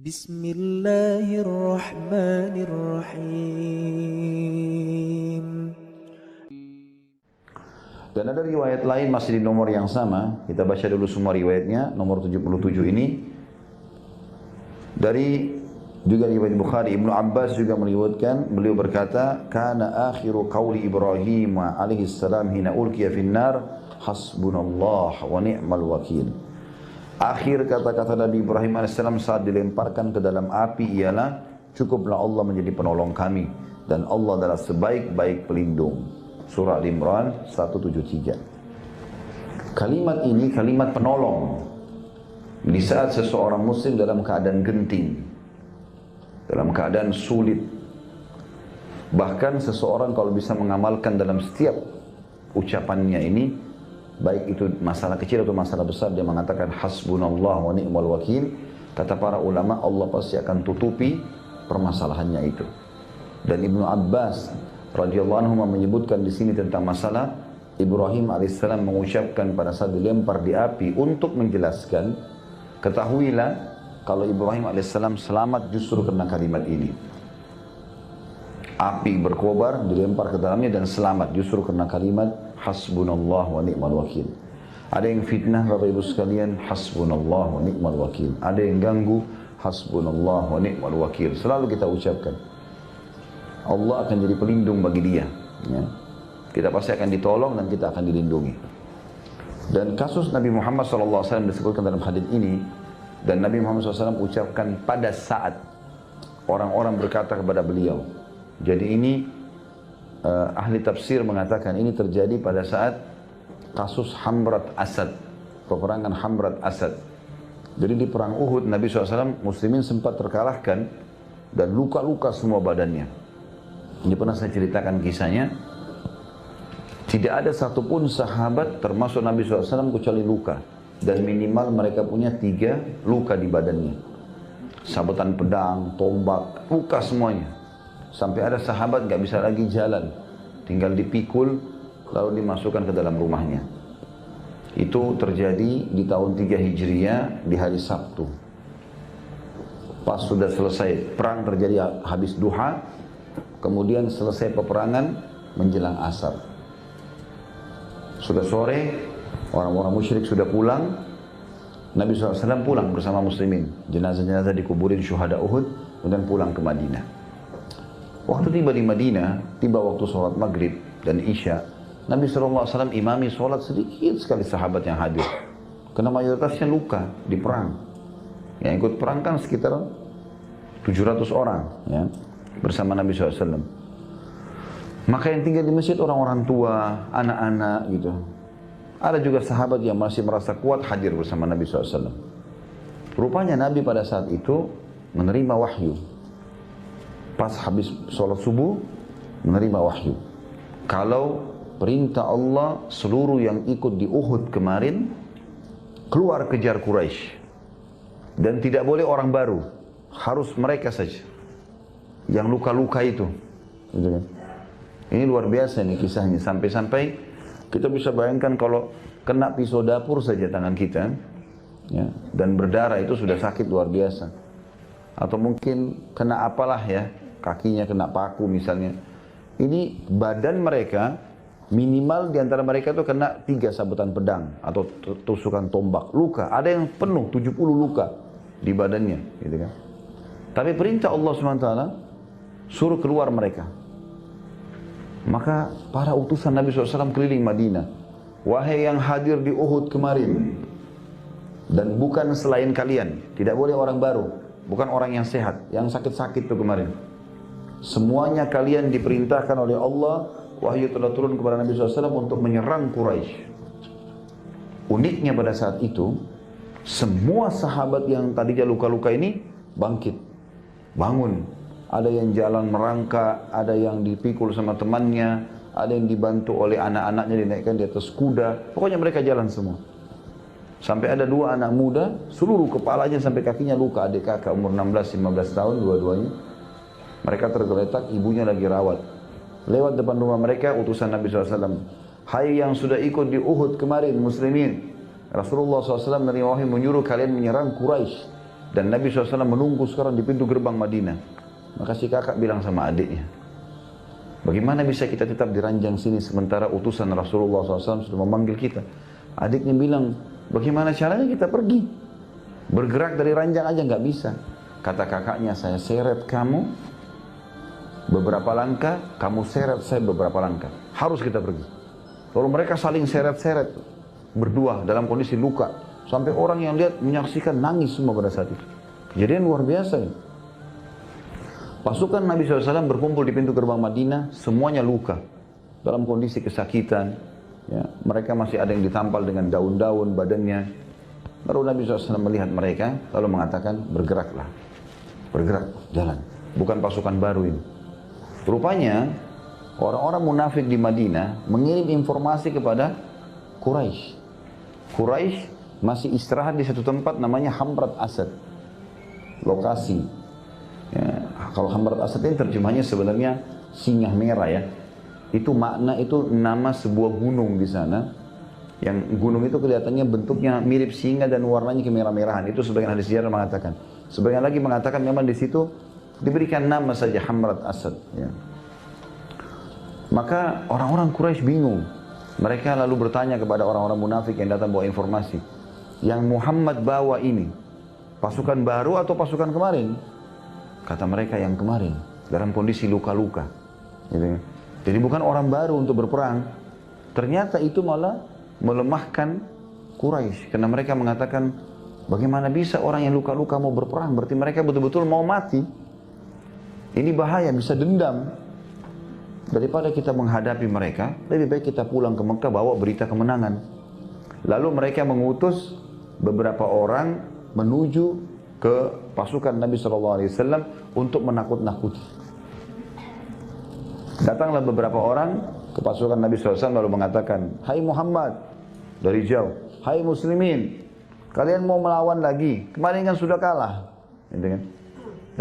Bismillahirrahmanirrahim. Dan ada riwayat lain masih di nomor yang sama. Kita baca dulu semua riwayatnya. Nomor 77 ini dari juga riwayat Bukhari. Ibnu Abbas juga meriwayatkan, beliau berkata, "Kana akhiru qauli Ibrahim alaihi salam hina ulqiya finnar, hasbunallah wa ni'mal wakil." Akhir kata-kata Nabi Ibrahim alaihissalam saat dilemparkan ke dalam api ialah, "Cukuplah Allah menjadi penolong kami dan Allah adalah sebaik-baik pelindung." Surah Al-Imran 173. Kalimat ini kalimat penolong di saat seseorang muslim dalam keadaan genting, dalam keadaan sulit. Bahkan seseorang kalau bisa mengamalkan dalam setiap ucapannya ini, baik itu masalah kecil atau masalah besar, dia mengatakan hasbunallah wa ni'mal wakil. Kata para ulama, Allah pasti akan tutupi permasalahannya itu. Dan Ibnu Abbas radhiyallahu anhu menyebutkan di sini tentang masalah Ibrahim alaihissalam mengucapkan pada saat dilempar di api untuk menjelaskan, ketahuilah kalau Ibrahim alaihissalam selamat justru karena kalimat ini. Api berkobar, dilempar ke dalamnya dan selamat justru karena kalimat hasbunallah wa ni'mal wakil. Ada yang fitnah Bapak Ibu sekalian, hasbunallah wa ni'mal wakil. Ada yang ganggu, hasbunallah wa ni'mal wakil. Selalu kita ucapkan, Allah akan jadi pelindung bagi dia, ya. Kita pasti akan ditolong dan kita akan dilindungi. Dan kasus Nabi Muhammad SAW disebutkan dalam hadis ini, dan Nabi Muhammad SAW ucapkan pada saat orang-orang berkata kepada beliau. Jadi ini ahli tafsir mengatakan ini terjadi pada saat kasus Hamrat Asad, peperangan Hamrat Asad. Jadi di perang Uhud Nabi SAW muslimin sempat terkalahkan dan luka-luka semua badannya. Ini pernah saya ceritakan kisahnya. Tidak ada satupun sahabat termasuk Nabi SAW kecuali luka. Dan minimal mereka punya 3 luka di badannya. Sabetan pedang, tombak, luka semuanya. Sampai ada sahabat gak bisa lagi jalan. Tinggal dipikul lalu dimasukkan ke dalam rumahnya. Itu terjadi di tahun 3 Hijriah di hari Sabtu. Pas sudah selesai perang terjadi habis duha. Kemudian selesai peperangan menjelang asar. Sudah sore, orang-orang musyrik sudah pulang. Nabi SAW pulang bersama muslimin. Jenazah-jenazah dikuburin syuhada Uhud, kemudian pulang ke Madinah. Waktu tiba di Madinah, tiba waktu sholat maghrib dan isya, Nabi SAW imami sholat, sedikit sekali sahabat yang hadir. Karena mayoritasnya luka di perang. Yang ikut perang kan sekitar 700 orang, ya, bersama Nabi SAW. Maka yang tinggal di masjid orang-orang tua, anak-anak gitu. Ada juga sahabat yang masih merasa kuat hadir bersama Nabi SAW. Rupanya Nabi pada saat itu menerima wahyu. Pas habis sholat subuh, menerima wahyu. Kalau perintah Allah seluruh yang ikut di Uhud kemarin, keluar kejar Quraisy. Dan tidak boleh orang baru, harus mereka saja. Yang luka-luka itu, gitu kan? Ini luar biasa nih kisahnya, sampai-sampai kita bisa bayangkan kalau kena pisau dapur saja tangan kita, ya, dan berdarah itu sudah sakit luar biasa. Atau mungkin kena apalah ya, kakinya kena paku misalnya. Ini badan mereka minimal diantara mereka itu kena 3 sabetan pedang atau tusukan tombak, luka. Ada yang penuh 70 luka di badannya, gitu kan? Tapi perintah Allah SWT suruh keluar mereka. Maka para utusan Nabi SAW keliling Madinah. Wahai yang hadir di Uhud kemarin, dan bukan selain kalian, tidak boleh orang baru, bukan orang yang sehat, yang sakit-sakit itu kemarin. Semuanya kalian diperintahkan oleh Allah, wahyu telah turun kepada Nabi SAW untuk menyerang Quraisy. Uniknya pada saat itu, semua sahabat yang tadinya luka-luka ini bangkit, bangun. Ada yang jalan merangkak, ada yang dipikul sama temannya, ada yang dibantu oleh anak-anaknya dinaikkan di atas kuda. Pokoknya mereka jalan semua. Sampai ada 2 anak muda, seluruh kepalanya sampai kakinya luka. Adik kakak umur 16-15 tahun dua-duanya. Mereka tergeletak, ibunya lagi rawat. Lewat depan rumah mereka utusan Nabi SAW. Hai yang sudah ikut di Uhud kemarin muslimin, Rasulullah SAW menerima wahyu menyuruh kalian menyerang Quraisy. Dan Nabi SAW menunggu sekarang di pintu gerbang Madinah. Maka si kakak bilang sama adiknya, bagaimana bisa kita tetap di ranjang sini sementara utusan Rasulullah SAW sudah memanggil kita? Adiknya bilang, bagaimana caranya kita pergi? Bergerak dari ranjang aja nggak bisa. Kata kakaknya, saya seret kamu beberapa langkah, kamu seret saya beberapa langkah. Harus kita pergi. Lalu mereka saling seret-seret berdua dalam kondisi luka. Sampai orang yang lihat menyaksikan nangis semua pada saat itu. Kejadian luar biasa ya. Pasukan Nabi SAW berkumpul di pintu gerbang Madinah, semuanya luka. Dalam kondisi kesakitan. Ya, mereka masih ada yang ditampal dengan daun-daun badannya. Lalu Nabi SAW melihat mereka, lalu mengatakan, bergeraklah. Bergerak, jalan. Bukan pasukan baru ini. Rupanya, orang-orang munafik di Madinah mengirim informasi kepada Quraisy. Quraisy masih istirahat di satu tempat namanya Hamrat Asad. Lokasi. Ya, kalau Hamrat Asad ini terjemahnya sebenarnya singa merah ya. Itu makna, itu nama sebuah gunung di sana. Yang gunung itu kelihatannya bentuknya mirip singa dan warnanya kemerah-merahan. Itu sebagian hadis sejarah mengatakan. Sebagian lagi mengatakan memang di situ diberikan nama saja Hamrat Asad. Ya. Maka orang-orang Quraisy bingung. Mereka lalu bertanya kepada orang-orang munafik yang datang bawa informasi. Yang Muhammad bawa ini, pasukan baru atau pasukan kemarin? Kata mereka yang kemarin, dalam kondisi luka-luka. Gitu. Jadi bukan orang baru untuk berperang. Ternyata itu malah melemahkan Quraisy. Karena mereka mengatakan, bagaimana bisa orang yang luka-luka mau berperang? Berarti mereka betul-betul mau mati. Ini bahaya, bisa dendam. Daripada kita menghadapi mereka, lebih baik kita pulang ke Mekah bawa berita kemenangan. Lalu mereka mengutus beberapa orang menuju ke pasukan Nabi SAW untuk menakut-nakuti. Datanglah beberapa orang ke pasukan Nabi SAW lalu mengatakan, hai Muhammad, dari jauh, hai muslimin, kalian mau melawan lagi? Kemarin kan sudah kalah. Gitu kan?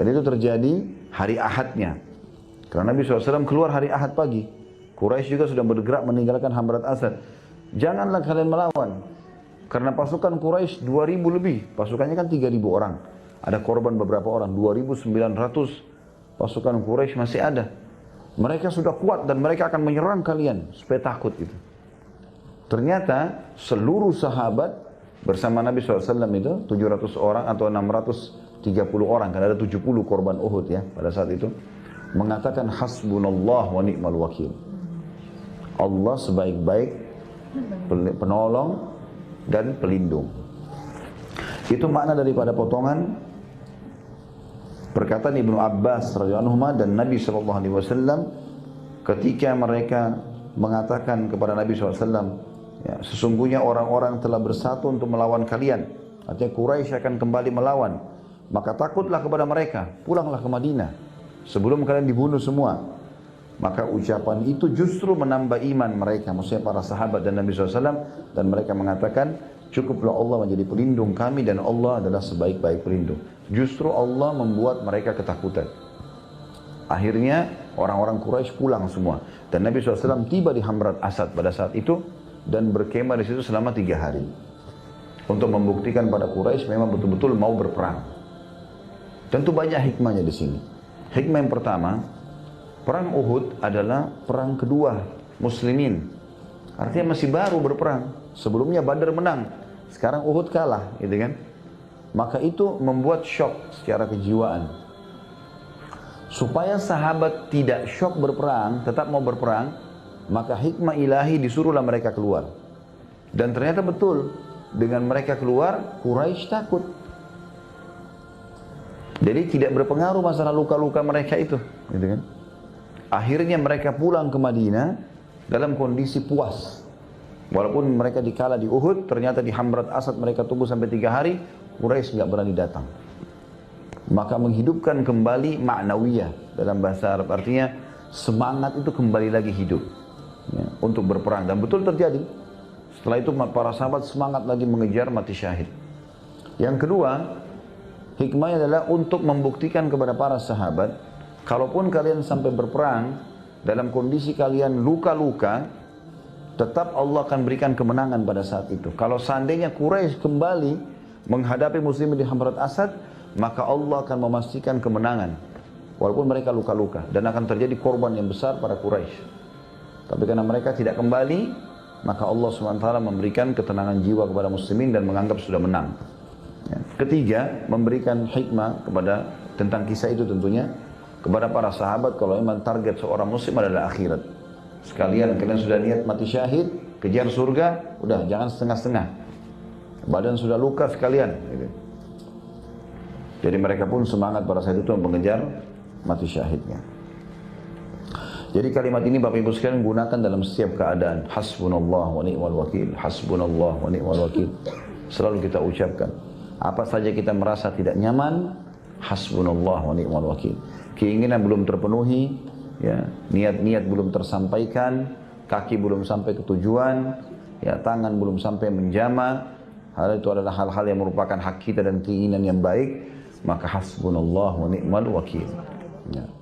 Dan itu terjadi hari Ahadnya. Karena Nabi SAW keluar hari Ahad pagi. Quraisy juga sudah bergerak meninggalkan Hamrat Asad. Janganlah kalian melawan. Karena pasukan Quraisy 2.000 lebih. Pasukannya kan 3.000 orang. Ada korban beberapa orang. 2.900 pasukan Quraisy masih ada. Mereka sudah kuat dan mereka akan menyerang kalian. Supaya takut itu. Ternyata seluruh sahabat bersama Nabi SAW itu 700 orang atau 630 orang. Karena ada 70 korban Uhud ya pada saat itu. Mengatakan hasbunallah wa ni'mal wakil. Allah sebaik-baik penolong dan pelindung. Itu makna daripada potongan perkataan Ibnu Abbas radhiyallahu anhu dan Nabi SAW ketika mereka mengatakan kepada Nabi SAW, ya, sesungguhnya orang-orang telah bersatu untuk melawan kalian. Artinya Quraisy akan kembali melawan. Maka takutlah kepada mereka, pulanglah ke Madinah sebelum kalian dibunuh semua. Maka ucapan itu justru menambah iman mereka, maksudnya para sahabat dan Nabi SAW, dan mereka mengatakan, cukuplah Allah menjadi pelindung kami dan Allah adalah sebaik-baik pelindung. Justru Allah membuat mereka ketakutan. Akhirnya orang-orang Quraisy pulang semua dan Nabi SAW tiba di Hamrat Asad pada saat itu dan berkemah di situ selama 3 hari untuk membuktikan pada Quraisy memang betul-betul mau berperang. Tentu banyak hikmahnya di sini. Hikmah yang pertama, perang Uhud adalah perang kedua muslimin. Artinya masih baru berperang. Sebelumnya Badar menang, sekarang Uhud kalah, gitu kan? Maka itu membuat syok secara kejiwaan. Supaya sahabat tidak syok berperang, tetap mau berperang, maka hikmah ilahi disuruhlah mereka keluar. Dan ternyata betul, dengan mereka keluar, Quraisy takut. Jadi tidak berpengaruh masalah luka-luka mereka itu, gitu kan? Akhirnya mereka pulang ke Madinah dalam kondisi puas. Walaupun mereka dikalah di Uhud, ternyata di Hamrat Asad mereka tunggu sampai 3 hari, Quraisy nggak berani datang. Maka menghidupkan kembali ma'nawiyah dalam bahasa Arab. Artinya semangat itu kembali lagi hidup ya, untuk berperang. Dan betul terjadi. Setelah itu para sahabat semangat lagi mengejar mati syahid. Yang kedua, hikmahnya adalah untuk membuktikan kepada para sahabat, kalaupun kalian sampai berperang, dalam kondisi kalian luka-luka, tetap Allah akan berikan kemenangan pada saat itu. Kalau seandainya Quraisy kembali menghadapi muslimin di Hamrat Asad, maka Allah akan memastikan kemenangan. Walaupun mereka luka-luka. Dan akan terjadi korban yang besar pada Quraisy. Tapi karena mereka tidak kembali, maka Allah SWT memberikan ketenangan jiwa kepada muslimin dan menganggap sudah menang. Ya. Ketiga, memberikan hikmah kepada tentang kisah itu tentunya kepada para sahabat kalau memang target seorang muslim adalah akhirat. Sekalian kalian sudah niat mati syahid, kejar surga, udah jangan setengah-setengah. Badan sudah luka sekalian. Gitu. Jadi mereka pun semangat pada saat itu mengejar mati syahidnya. Jadi kalimat ini Bapak Ibu sekalian gunakan dalam setiap keadaan. Hasbunallah wa ni'mal wakil. Hasbunallah wa ni'mal wakil. Selalu kita ucapkan. Apa saja kita merasa tidak nyaman, hasbunallah wa ni'mal wakil. Keinginan belum terpenuhi, ya, niat-niat belum tersampaikan, kaki belum sampai ke tujuan, ya, tangan belum sampai menjama. Hal itu adalah hal-hal yang merupakan hak kita dan keinginan yang baik, maka hasbunallah wa ni'mal wakil. Ya.